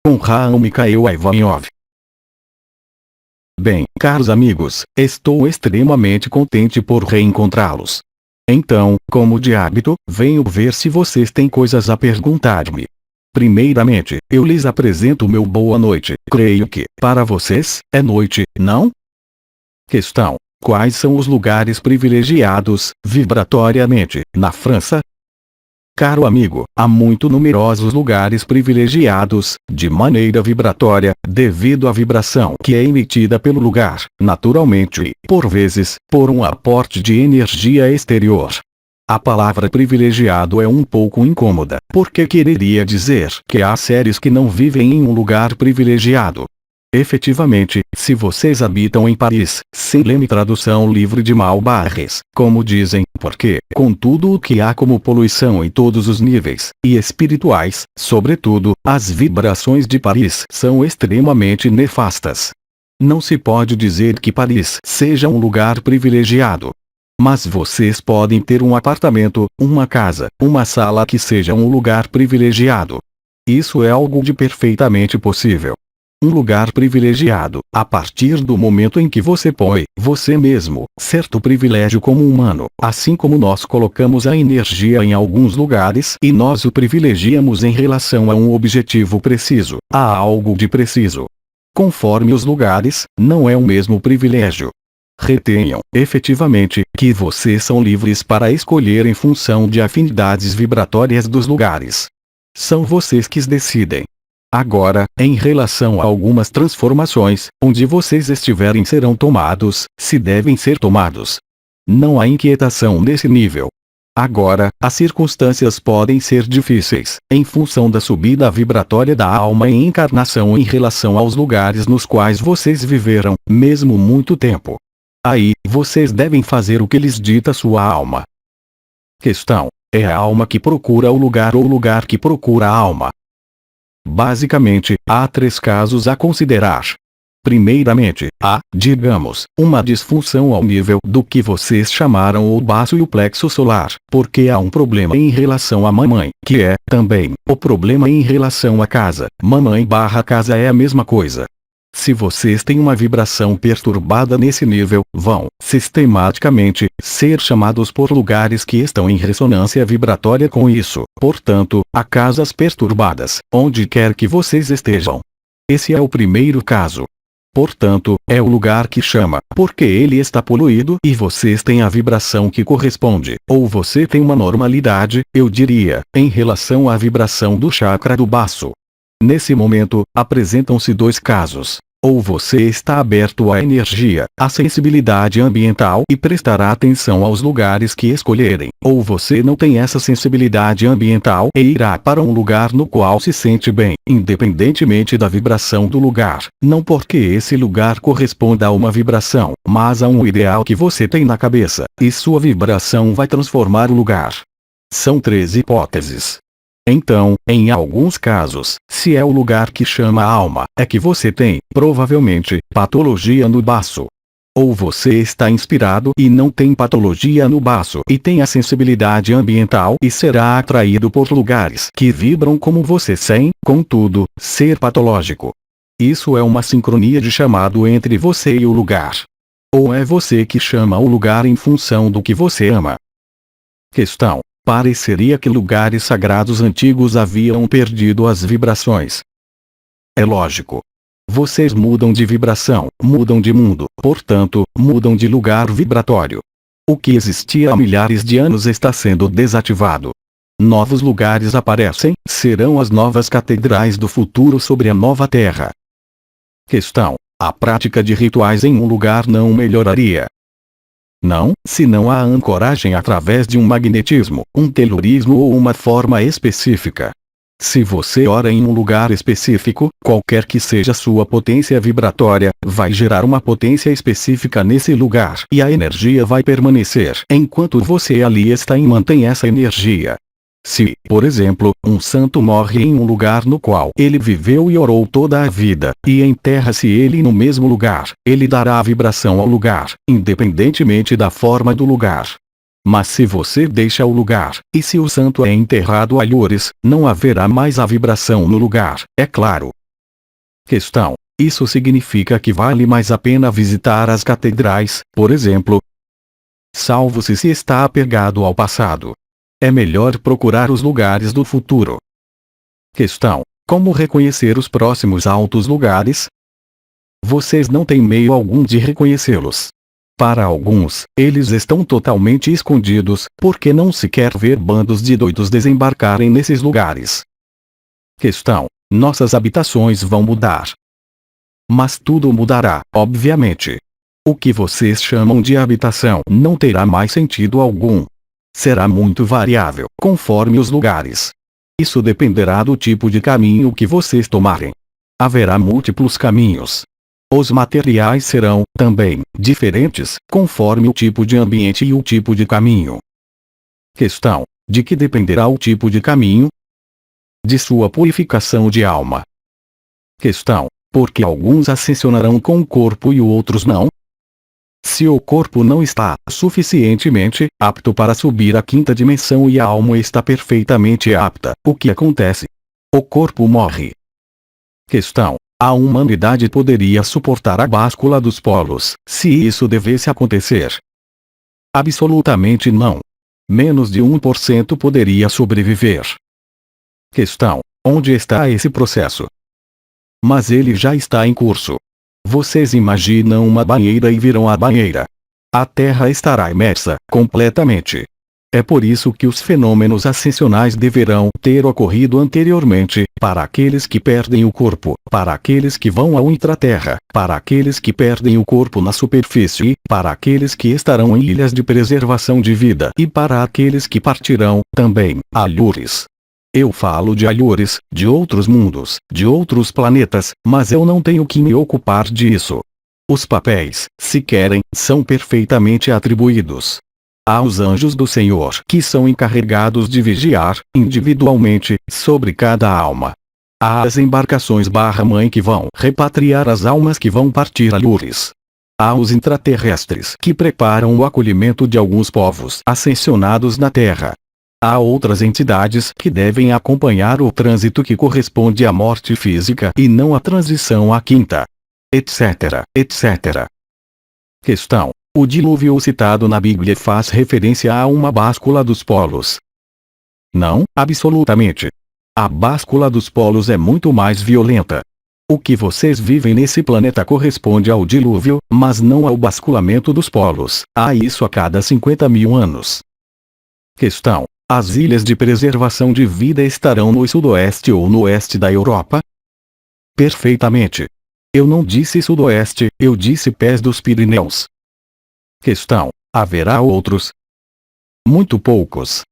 com Raul Mikhail Ivanov. Bem, caros amigos, estou extremamente contente por reencontrá-los. Então, como de hábito, venho ver se vocês têm coisas a perguntar-me. Primeiramente, eu lhes apresento meu boa noite. Creio que, para vocês, é noite, não? Questão: quais são os lugares privilegiados, vibratoriamente, na França? Caro amigo, há muito numerosos lugares privilegiados, de maneira vibratória, devido à vibração que é emitida pelo lugar, naturalmente e, por vezes, por um aporte de energia exterior. A palavra privilegiado é um pouco incômoda, porque quereria dizer que há seres que não vivem em um lugar privilegiado. Efetivamente, se vocês habitam em Paris, sem leme tradução livre de Malbarres, como dizem, porque, com tudo o que há como poluição em todos os níveis, e espirituais, sobretudo, as vibrações de Paris são extremamente nefastas. Não se pode dizer que Paris seja um lugar privilegiado. Mas vocês podem ter um apartamento, uma casa, uma sala que seja um lugar privilegiado. Isso é algo de perfeitamente possível. Um lugar privilegiado, a partir do momento em que você põe, você mesmo, certo privilégio como humano, assim como nós colocamos a energia em alguns lugares e nós o privilegiamos em relação a um objetivo preciso, a algo de preciso. Conforme os lugares, não é o mesmo privilégio. Retenham, efetivamente, que vocês são livres para escolher em função de afinidades vibratórias dos lugares. São vocês que decidem. Agora, em relação a algumas transformações, onde vocês estiverem serão tomados, se devem ser tomados. Não há inquietação nesse nível. Agora, as circunstâncias podem ser difíceis, em função da subida vibratória da alma em encarnação em relação aos lugares nos quais vocês viveram, mesmo muito tempo. Aí, vocês devem fazer o que lhes dita sua alma. Questão: é a alma que procura o lugar ou o lugar que procura a alma? Basicamente, há três casos a considerar. Primeiramente, há, digamos, uma disfunção ao nível do que vocês chamaram o baço e o plexo solar, porque há um problema em relação à mamãe, que é, também, o problema em relação à casa. Mamãe/casa é a mesma coisa. Se vocês têm uma vibração perturbada nesse nível, vão, sistematicamente, ser chamados por lugares que estão em ressonância vibratória com isso. Portanto, há casas perturbadas, onde quer que vocês estejam. Esse é o primeiro caso. Portanto, é o lugar que chama, porque ele está poluído e vocês têm a vibração que corresponde, ou você tem uma normalidade, eu diria, em relação à vibração do chakra do baço. Nesse momento, apresentam-se dois casos. Ou você está aberto à energia, à sensibilidade ambiental e prestará atenção aos lugares que escolherem, ou você não tem essa sensibilidade ambiental e irá para um lugar no qual se sente bem, independentemente da vibração do lugar, não porque esse lugar corresponda a uma vibração, mas a um ideal que você tem na cabeça, e sua vibração vai transformar o lugar. São três hipóteses. Então, em alguns casos, se é o lugar que chama a alma, é que você tem, provavelmente, patologia no baço. Ou você está inspirado e não tem patologia no baço e tem a sensibilidade ambiental e será atraído por lugares que vibram como você sem, contudo, ser patológico. Isso é uma sincronia de chamado entre você e o lugar. Ou é você que chama o lugar em função do que você ama? Questão: pareceria que lugares sagrados antigos haviam perdido as vibrações. É lógico. Vocês mudam de vibração, mudam de mundo, portanto, mudam de lugar vibratório. O que existia há milhares de anos está sendo desativado. Novos lugares aparecem, serão as novas catedrais do futuro sobre a nova Terra. Questão: a prática de rituais em um lugar não melhoraria? Não, se não há ancoragem através de um magnetismo, um telurismo ou uma forma específica. Se você ora em um lugar específico, qualquer que seja sua potência vibratória, vai gerar uma potência específica nesse lugar e a energia vai permanecer enquanto você ali está e mantém essa energia. Se, por exemplo, um santo morre em um lugar no qual ele viveu e orou toda a vida, e enterra-se ele no mesmo lugar, ele dará a vibração ao lugar, independentemente da forma do lugar. Mas se você deixa o lugar, e se o santo é enterrado a alhures, não haverá mais a vibração no lugar, é claro. Questão: isso significa que vale mais a pena visitar as catedrais, por exemplo? Salvo se está apegado ao passado. É melhor procurar os lugares do futuro. Questão: como reconhecer os próximos altos lugares? Vocês não têm meio algum de reconhecê-los. Para alguns, eles estão totalmente escondidos, porque não se quer ver bandos de doidos desembarcarem nesses lugares. Questão: nossas habitações vão mudar. Mas tudo mudará, obviamente. O que vocês chamam de habitação não terá mais sentido algum. Será muito variável, conforme os lugares. Isso dependerá do tipo de caminho que vocês tomarem. Haverá múltiplos caminhos. Os materiais serão, também, diferentes, conforme o tipo de ambiente e o tipo de caminho. Questão: de que dependerá o tipo de caminho? De sua purificação de alma. Questão: por que alguns ascensionarão com o corpo e outros não? Se o corpo não está suficientemente apto para subir à quinta dimensão e a alma está perfeitamente apta, o que acontece? O corpo morre. Questão: a humanidade poderia suportar a báscula dos polos, se isso devesse acontecer? Absolutamente não. Menos de 1% poderia sobreviver. Questão: onde está esse processo? Mas ele já está em curso. Vocês imaginam uma banheira e viram a banheira. A Terra estará imersa, completamente. É por isso que os fenômenos ascensionais deverão ter ocorrido anteriormente, para aqueles que perdem o corpo, para aqueles que vão ao intraterra, para aqueles que perdem o corpo na superfície, para aqueles que estarão em ilhas de preservação de vida e para aqueles que partirão, também, a Alhures. Eu falo de Alhures, de outros mundos, de outros planetas, mas eu não tenho que me ocupar disso. Os papéis, se querem, são perfeitamente atribuídos aos anjos do Senhor, que são encarregados de vigiar, individualmente, sobre cada alma. Há as embarcações /mãe que vão repatriar as almas que vão partir a Alhures. Há os intraterrestres que preparam o acolhimento de alguns povos ascensionados na Terra. Há outras entidades que devem acompanhar o trânsito que corresponde à morte física e não à transição à quinta. Etc, etc. Questão: o dilúvio citado na Bíblia faz referência a uma báscula dos polos? Não, absolutamente. A báscula dos polos é muito mais violenta. O que vocês vivem nesse planeta corresponde ao dilúvio, mas não ao basculamento dos polos. Há isso a cada 50.000 anos. Questão: as ilhas de preservação de vida estarão no sudoeste ou no oeste da Europa? Perfeitamente. Eu não disse sudoeste, eu disse pés dos Pirineus. Questão: haverá outros? Muito poucos.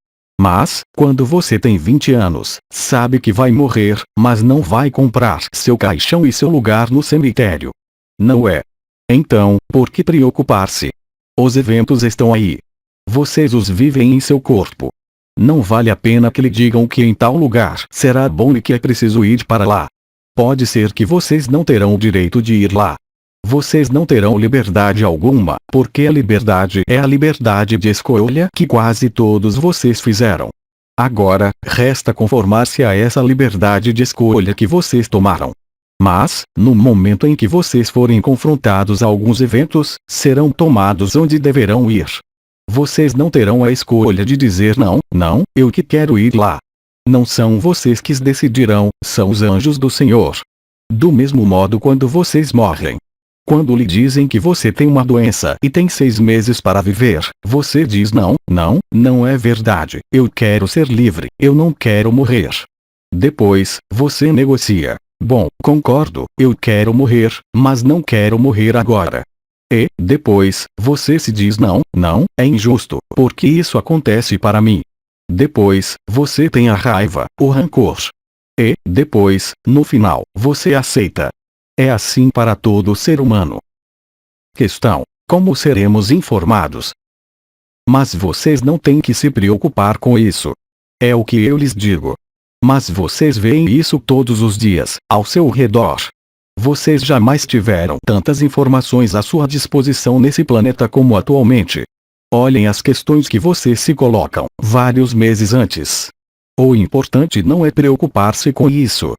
Mas, quando você tem 20 anos, sabe que vai morrer, mas não vai comprar seu caixão e seu lugar no cemitério. Não é? Então, por que preocupar-se? Os eventos estão aí. Vocês os vivem em seu corpo. Não vale a pena que lhe digam que em tal lugar será bom e que é preciso ir para lá. Pode ser que vocês não terão o direito de ir lá. Vocês não terão liberdade alguma, porque a liberdade é a liberdade de escolha que quase todos vocês fizeram. Agora, resta conformar-se a essa liberdade de escolha que vocês tomaram. Mas, no momento em que vocês forem confrontados a alguns eventos, serão tomados onde deverão ir. Vocês não terão a escolha de dizer não, não, eu que quero ir lá. Não são vocês que decidirão, são os anjos do Senhor. Do mesmo modo quando vocês morrem. Quando lhe dizem que você tem uma doença e tem 6 meses para viver, você diz não, não, não é verdade, eu quero ser livre, eu não quero morrer. Depois, você negocia. Bom, concordo, eu quero morrer, mas não quero morrer agora. E, depois, você se diz não, não, é injusto, porque isso acontece para mim. Depois, você tem a raiva, o rancor. E, depois, no final, você aceita. É assim para todo ser humano. Questão: como seremos informados? Mas vocês não têm que se preocupar com isso. É o que eu lhes digo. Mas vocês veem isso todos os dias, ao seu redor. Vocês jamais tiveram tantas informações à sua disposição nesse planeta como atualmente. Olhem as questões que vocês se colocam, vários meses antes. O importante não é preocupar-se com isso.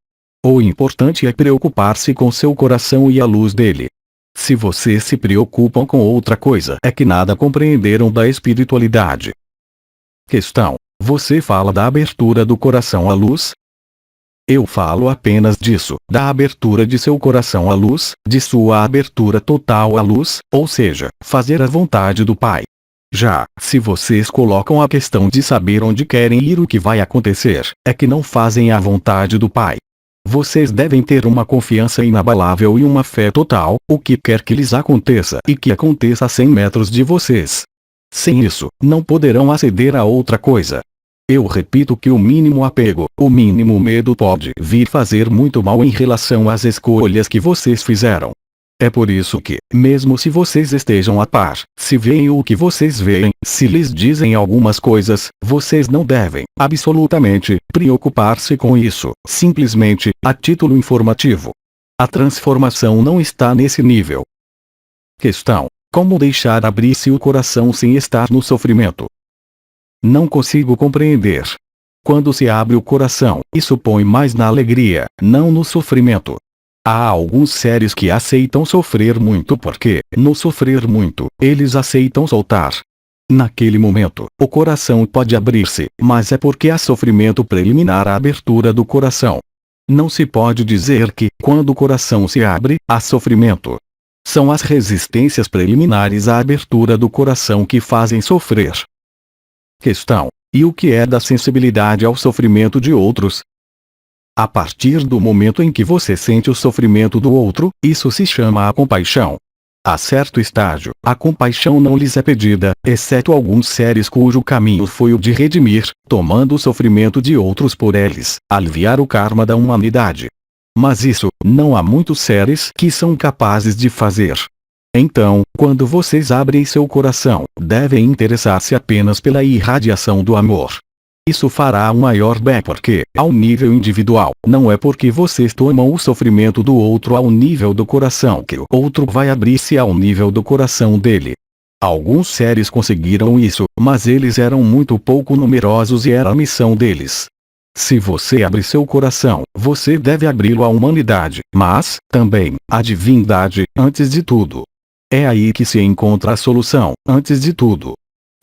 O importante é preocupar-se com seu coração e a luz dele. Se vocês se preocupam com outra coisa, é que nada compreenderam da espiritualidade. Questão: você fala da abertura do coração à luz? Eu falo apenas disso, da abertura de seu coração à luz, de sua abertura total à luz, ou seja, fazer a vontade do Pai. Já, se vocês colocam a questão de saber onde querem ir, o que vai acontecer, é que não fazem a vontade do Pai. Vocês devem ter uma confiança inabalável e uma fé total, o que quer que lhes aconteça e que aconteça a 100 metros de vocês. Sem isso, não poderão aceder a outra coisa. Eu repito que o mínimo apego, o mínimo medo pode vir fazer muito mal em relação às escolhas que vocês fizeram. É por isso que, mesmo se vocês estejam a par, se veem o que vocês veem, se lhes dizem algumas coisas, vocês não devem, absolutamente, preocupar-se com isso, simplesmente, a título informativo. A transformação não está nesse nível. Questão: como deixar abrir-se o coração sem estar no sofrimento? Não consigo compreender. Quando se abre o coração, isso põe mais na alegria, não no sofrimento. Há alguns seres que aceitam sofrer muito porque, no sofrer muito, eles aceitam soltar. Naquele momento, o coração pode abrir-se, mas é porque há sofrimento preliminar à abertura do coração. Não se pode dizer que, quando o coração se abre, há sofrimento. São as resistências preliminares à abertura do coração que fazem sofrer. Questão: e o que é da sensibilidade ao sofrimento de outros? A partir do momento em que você sente o sofrimento do outro, isso se chama a compaixão. A certo estágio, a compaixão não lhes é pedida, exceto alguns seres cujo caminho foi o de redimir, tomando o sofrimento de outros por eles, aliviar o karma da humanidade. Mas isso, não há muitos seres que são capazes de fazer. Então, quando vocês abrem seu coração, devem interessar-se apenas pela irradiação do amor. Isso fará um maior bem porque, ao nível individual, não é porque vocês tomam o sofrimento do outro ao nível do coração que o outro vai abrir-se ao nível do coração dele. Alguns seres conseguiram isso, mas eles eram muito pouco numerosos e era a missão deles. Se você abre seu coração, você deve abri-lo à humanidade, mas, também, à divindade, antes de tudo. É aí que se encontra a solução, antes de tudo.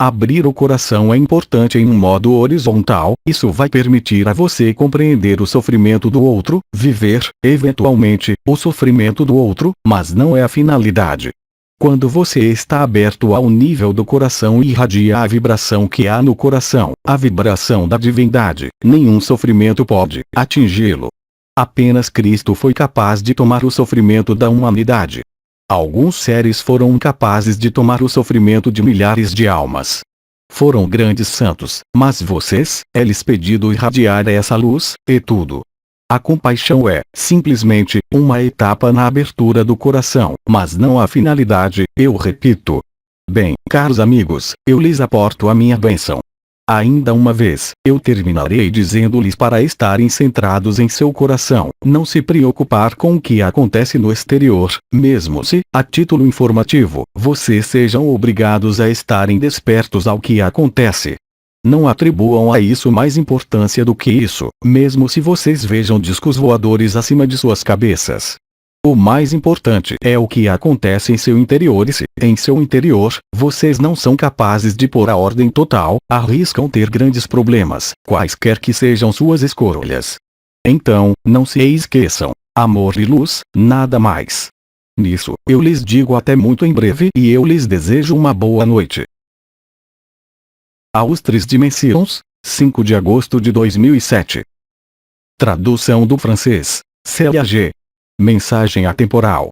Abrir o coração é importante em um modo horizontal, isso vai permitir a você compreender o sofrimento do outro, viver, eventualmente, o sofrimento do outro, mas não é a finalidade. Quando você está aberto ao nível do coração e irradia a vibração que há no coração, a vibração da divindade, nenhum sofrimento pode atingi-lo. Apenas Cristo foi capaz de tomar o sofrimento da humanidade. Alguns seres foram incapazes de tomar o sofrimento de milhares de almas. Foram grandes santos, mas vocês, é-lhes pedido irradiar essa luz, e tudo. A compaixão é, simplesmente, uma etapa na abertura do coração, mas não a finalidade, eu repito. Bem, caros amigos, eu lhes aporto a minha bênção. Ainda uma vez, eu terminarei dizendo-lhes para estarem centrados em seu coração, não se preocupar com o que acontece no exterior, mesmo se, a título informativo, vocês sejam obrigados a estarem despertos ao que acontece. Não atribuam a isso mais importância do que isso, mesmo se vocês vejam discos voadores acima de suas cabeças. O mais importante é o que acontece em seu interior e se, em seu interior, vocês não são capazes de pôr a ordem total, arriscam ter grandes problemas, quaisquer que sejam suas escolhas. Então, não se esqueçam, amor e luz, nada mais. Nisso, eu lhes digo até muito em breve e eu lhes desejo uma boa noite. Aos Três Dimensões, 5 de agosto de 2007. Tradução do francês, Célia G. Mensagem atemporal.